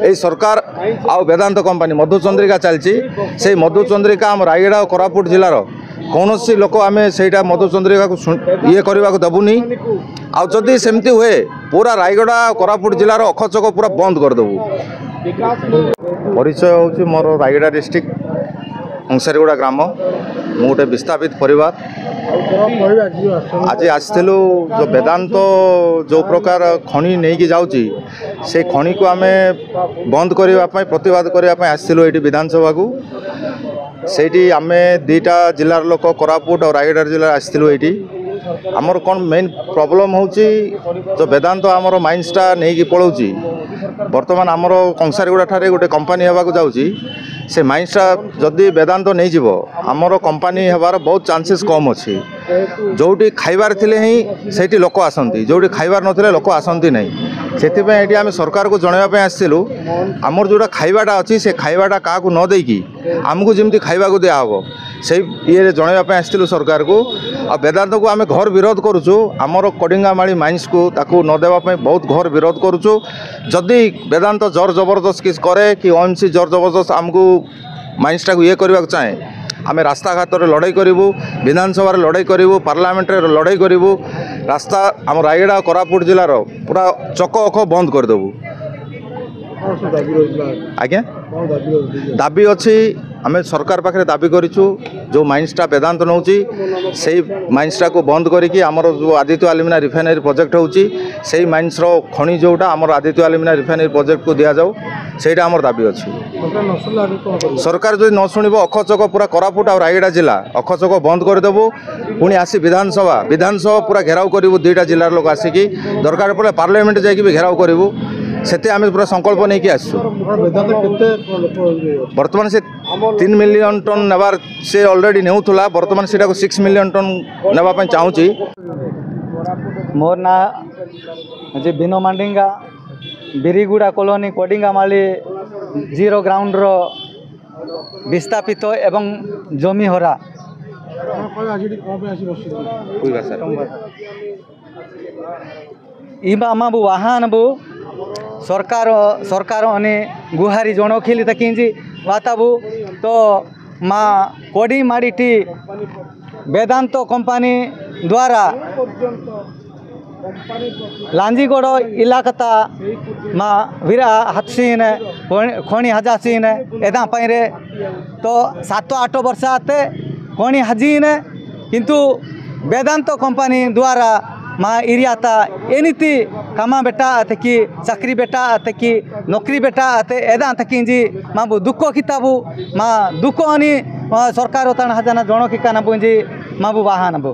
এই সরকার আও বেদান্ত কোম্পানি মধুচন্দ্রিকা চালছি সেই মধুচন্দ্রিকা আম রায়গড়া ও কোরাপুট জেলার কৌশি লোক আমি সেইটা মধুচন্দ্রিকা ইয়ে করা দেবুনি আদি সেমতি হুয়ে পুরা রায়গড়া কোরাপুট জেলার অখচক পুরা বন্ধ করেদেবু। পরিচয় হচ্ছে মোর রায়গড়া ডিস্ট্রিক্ট হংসারিগুড়া গ্রাম মু গোटे विस्थापित परिवार आज आसलु जो वेदांत जो प्रकार खनि नहीं कि जाऊँगी से खनि को आम बंद करने प्रतिवाद करने आसलु ये विधानसभा को से आम दुईटा जिलार लोक कोरापुट और रायगड़ा जिले आसलु ये आमर कौन मेन प्रॉब्लम होची जो वेदांत आमर माइंसटा नहीं कि पलाऊँगी बर्तमान आमर कंसारीगुड़ा ठारे गोटे कंपानी होगा जाऊँगी से माइंसटा जदि वेदांत नहीं जीव आमर कंपानी हबार बहुत चांसेस कम अच्छी जोटी खाइबार थिले ही सेठी लोक आसंती जोटी खाइबार नथिले लोक आसंती नहीं सेथिपे एटी आमे सरकार को जणाइबा पे आसिलु आमर जोटा खाइबाटा अछि से खाइबाटा काहाकू न देकी आमको जेमती खाइबा को दिया हबो से ये जणाइबा पे आसिलु सरकार को आ वेदांत को आमे घर विरोध करूछु आमर कोडिंगामाली माइंस को ताकू न देबा पे बहुत घर विरोध करूछु जदि वेदांत जोर जबरदस्त किस करे कि ओएमसी जोर जबरदस्त आमको माइंसटा को ये करबा चाहे आम रास्ता घाट लड़ाई करूँ विधानसभा लड़ाई करूँ पार्लियामेंट लड़ाई करूँ रास्ता आम रायगड़ा कोरापुट जिलार पूरा चक अख बंद करदेबू। आज्ञा दाबी अच्छी आम सरकार पाखे दाबी करूँ जो माइंसटा वेदांत नौ से माइंसटा को बंद करिकी आमर जो आदित्य एल्युमिना रिफाइनरी प्रोजेक्ट होची से माइंस खनि जोटा आमर आदित्य एल्युमिना रिफाइनरी प्रोजेक्ट को दिया जाऊ सेटा आमर दाबी अच्छी। सरकार जो न शुणव अखचक पूरा कोरापुट और रायगड़ा जिला अखचक बंद करदेबू पुणी आसी विधानसभा पूरा घेराव करूँ दुईटा जिलार लोक आसिकी दरकार पड़े पार्लियामेंट जाकि घेराव करूँ से आम पूरा संकल्प नहीं कि आसु बर्तमान से 3 मिलियन टन नेबार से ऑलरेडी नेउथुला बर्तमान से 6 मिलियन टन नेबापा चाहूँगी। मोर ना जे बिनो मांडिंगा बिरीगुड़ा कॉलोनी कोडिंगामाली जीरो ग्राउंड रो विस्थापित एवं जमी हरा इबा माबू वाहन बु सरकार अने गुहारी जनखिली तकिंजी वाताबू तो माँ कोडी माड़ीटी वेदांत कंपानी द्वारा लांजीगढ़ इलाकता माँ वीरा हाथसीन खणी हजासीन एदा पाइरे तो 7-8 वर्ष आते खणी हजीन किंतु वेदांत कंपानी द्वारा माँ एरियाता एनीति कामा बेटा आते कि चाकरी बेटा आते कि नौकरी बेटा आते एदा तकिंजी माँ बु दुख किताबू माँ दुख अनि सरकार तान हजाना जन की काना बुंजी माँ बु वाहन बु।